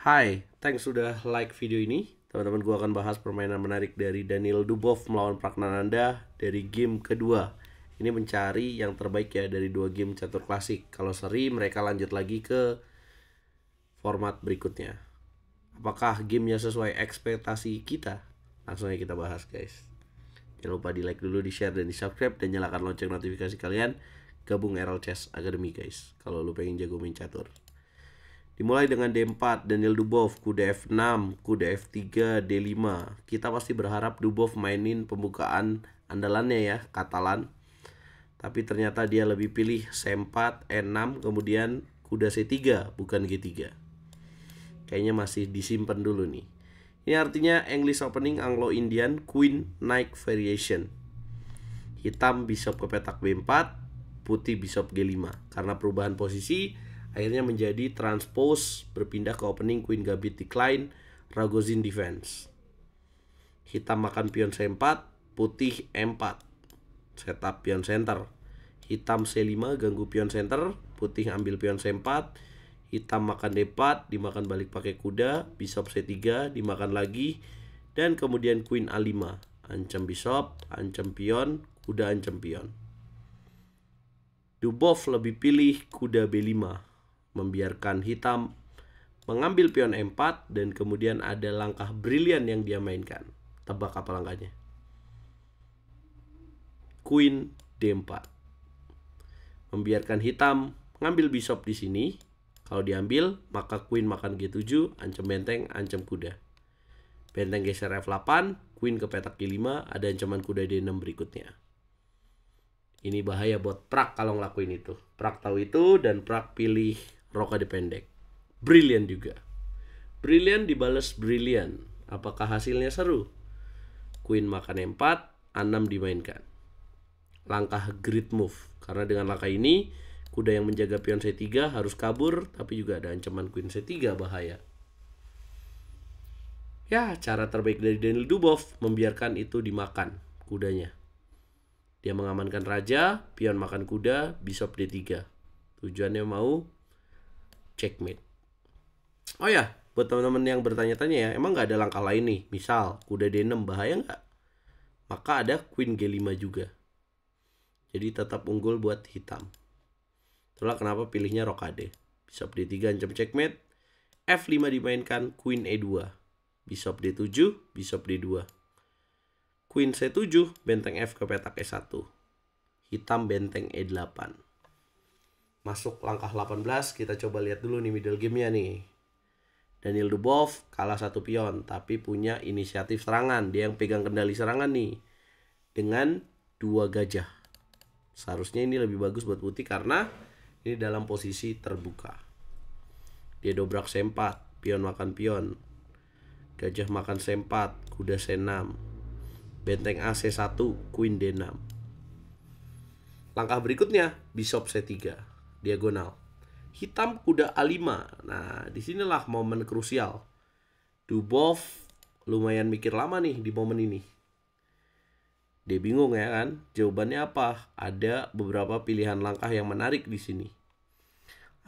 Hai, thanks sudah like video ini. Teman-teman, gua akan bahas permainan menarik dari Daniel Dubov melawan Pragnananda dari game kedua. Ini mencari yang terbaik ya dari dua game catur klasik. Kalau seri, mereka lanjut lagi ke format berikutnya. Apakah gamenya sesuai ekspektasi kita? Langsung aja kita bahas, guys. Jangan lupa di like dulu, di share, dan di subscribe, dan nyalakan lonceng notifikasi kalian. Gabung RL Chess Academy, guys, kalau lu pengen jago main catur. Dimulai dengan D4, Daniel Dubov, kuda F6, kuda F3, D5. Kita pasti berharap Dubov mainin pembukaan andalannya ya, Katalan. Tapi ternyata dia lebih pilih C4, E6, kemudian kuda C3, bukan G3. Kayaknya masih disimpan dulu nih. Ini artinya English Opening Anglo-Indian Queen Knight Variation. Hitam bishop ke petak B4, putih bishop G5. Karena perubahan posisi, akhirnya menjadi transpose, berpindah ke opening Queen Gambit Decline, Ragozin Defense. Hitam makan pion C4, putih M4, setup pion center. Hitam C5 ganggu pion center, putih ambil pion C4. Hitam makan D4, dimakan balik pakai kuda, bishop C3, dimakan lagi, dan kemudian Queen A5, ancam bishop, ancam pion, kuda ancam pion. Dubov lebih pilih kuda B5, membiarkan hitam mengambil pion E4, dan kemudian ada langkah brilian yang dia mainkan. Tebak apa langkahnya? Queen D4. Membiarkan hitam ngambil bishop di sini. Kalau diambil, maka Queen makan G7, ancam benteng, ancam kuda. Benteng geser F8, Queen ke petak G5, ada ancaman kuda D6 berikutnya. Ini bahaya buat Prak kalau ngelakuin itu. Prak tahu itu dan Prak pilih rokade pendek. Brilian juga. Brilian dibales brilian. Apakah hasilnya seru? Queen makan E4, A6 dimainkan. Langkah great move. Karena dengan langkah ini, kuda yang menjaga pion C3 harus kabur, tapi juga ada ancaman Queen C3 bahaya. Ya, cara terbaik dari Daniel Dubov membiarkan itu dimakan kudanya. Dia mengamankan raja, pion makan kuda, bishop D3. Tujuannya mau checkmate. Oh ya, buat teman-teman yang bertanya-tanya ya, emang nggak ada langkah lain nih? Misal, kuda D6 bahaya nggak? Maka ada Queen G5 juga. Jadi tetap unggul buat hitam. Itulah kenapa pilihnya rokade. Bishop D3 ancam checkmate. F5 dimainkan, Queen E2. Bishop D7, bishop D2. Queen C7, benteng F ke petak E1. Hitam benteng E8. Masuk langkah 18, kita coba lihat dulu nih middle game-nya nih. Daniel Dubov kalah satu pion, tapi punya inisiatif serangan. Dia yang pegang kendali serangan nih. Dengan 2 gajah. Seharusnya ini lebih bagus buat putih karena ini dalam posisi terbuka. Dia dobrak C4, pion makan pion. Gajah makan C4, kuda C6. Benteng A C1, Queen D6. Langkah berikutnya, bishop C3, diagonal. Hitam kuda A5. Nah, disinilah momen krusial. Dubov lumayan mikir lama nih di momen ini. Dia bingung ya kan? Jawabannya apa? Ada beberapa pilihan langkah yang menarik di sini.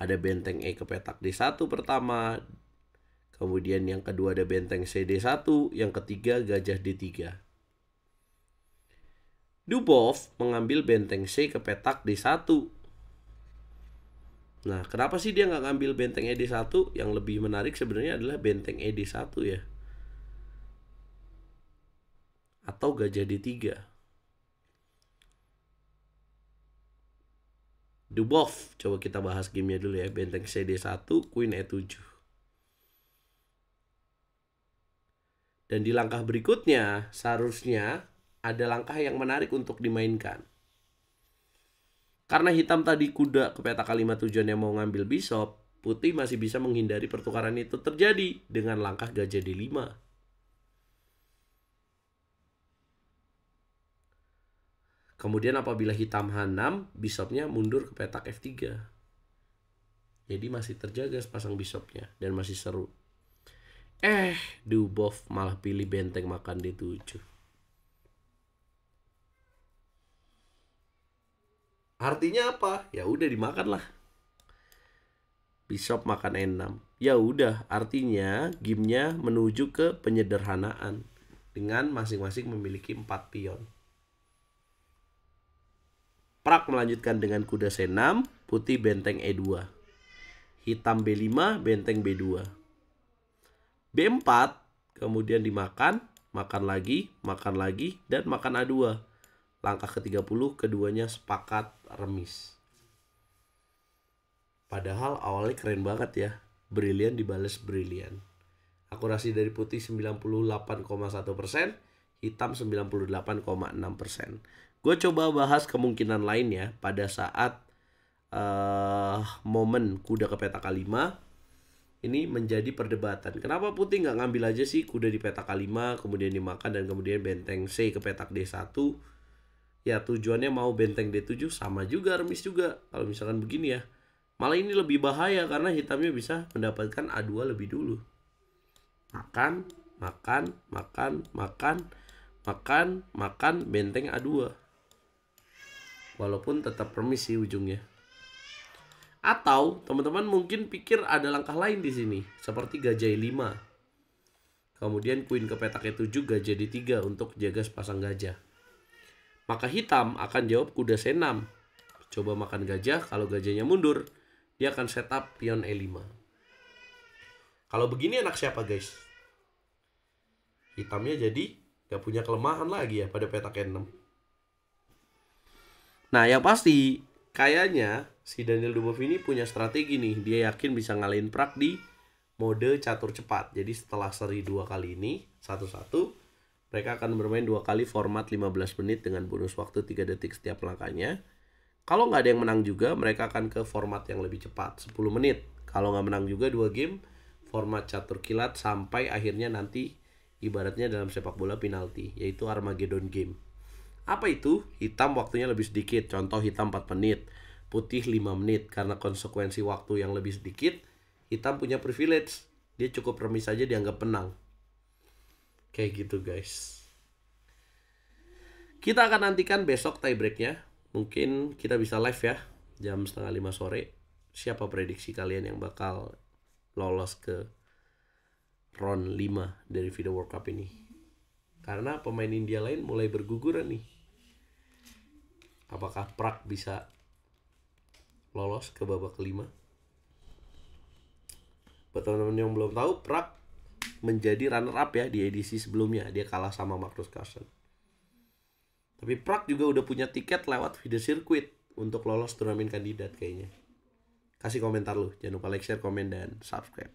Ada benteng E ke petak D1 pertama. Kemudian yang kedua ada benteng CD1, yang ketiga gajah D3. Dubov mengambil benteng C ke petak D1. Nah, kenapa sih dia nggak ngambil benteng ED1? Yang lebih menarik sebenarnya adalah benteng ED1 ya. Atau gajah D3. Dubov, coba kita bahas gamenya dulu ya. Benteng CD1, Queen E7. Dan di langkah berikutnya, seharusnya ada langkah yang menarik untuk dimainkan. Karena hitam tadi kuda ke petak K5 tujuannya mau ngambil bishop, putih masih bisa menghindari pertukaran itu terjadi dengan langkah gajah D5. Kemudian apabila hitam H6, bishopnya mundur ke petak F3. Jadi masih terjaga sepasang bishopnya dan masih seru. Dubov malah pilih benteng makan D7. Artinya apa? Ya udah dimakan lah. Bishop makan E6. Ya udah, artinya gamenya menuju ke penyederhanaan dengan masing-masing memiliki 4 pion. Prak melanjutkan dengan kuda C6, putih benteng E2. Hitam B5, benteng B2. B4, kemudian dimakan, makan lagi, dan makan A2. Langkah ke-30, keduanya sepakat remis. Padahal awalnya keren banget ya. Brilian dibales brilian. Akurasi dari putih 98,1%, hitam 98,6%. Gue coba bahas kemungkinan lainnya pada saat momen kuda ke peta K5. Ini menjadi perdebatan. Kenapa putih nggak ngambil aja sih kuda di petak K5, kemudian dimakan, dan kemudian benteng C ke petak D1. Ya tujuannya mau benteng D7 sama juga, remis juga. Kalau misalkan begini ya. Malah ini lebih bahaya karena hitamnya bisa mendapatkan A2 lebih dulu. Makan, benteng A2. Walaupun tetap remis sih ujungnya. Atau teman-teman mungkin pikir ada langkah lain di sini, seperti gajah E5. Kemudian queen ke petak E7, gajah D3 untuk jaga sepasang gajah. Maka hitam akan jawab kuda C6. Coba makan gajah, kalau gajahnya mundur, dia akan setup pion E5. Kalau begini enak siapa guys? Hitamnya jadi gak punya kelemahan lagi ya pada petak E6. Nah yang pasti kayaknya si Daniel Dubois ini punya strategi nih. Dia yakin bisa ngalahin Prak di mode catur cepat. Jadi setelah seri 2 kali ini satu-satu, mereka akan bermain 2 kali format 15 menit dengan bonus waktu 3 detik setiap langkahnya. Kalau nggak ada yang menang juga, mereka akan ke format yang lebih cepat, 10 menit. Kalau nggak menang juga 2 game, format catur kilat sampai akhirnya nanti ibaratnya dalam sepak bola penalti, yaitu Armageddon game. Apa itu? Hitam waktunya lebih sedikit, contoh hitam 4 menit, putih 5 menit. Karena konsekuensi waktu yang lebih sedikit, hitam punya privilege, dia cukup remis saja dianggap menang. Kayak gitu guys. Kita akan nantikan besok tiebreaknya. Mungkin kita bisa live ya, jam 4:30 sore. Siapa prediksi kalian yang bakal lolos ke round 5 dari FIDE World Cup ini? Karena pemain India lain mulai berguguran nih. Apakah Prak bisa lolos ke babak kelima? Buat teman-teman yang belum tahu, Prak menjadi runner up ya di edisi sebelumnya. Dia kalah sama Magnus Carlsen. Tapi Prak juga udah punya tiket lewat FIDE Circuit untuk lolos turnamen kandidat kayaknya. Kasih komentar lu. Jangan lupa like, share, komen, dan subscribe.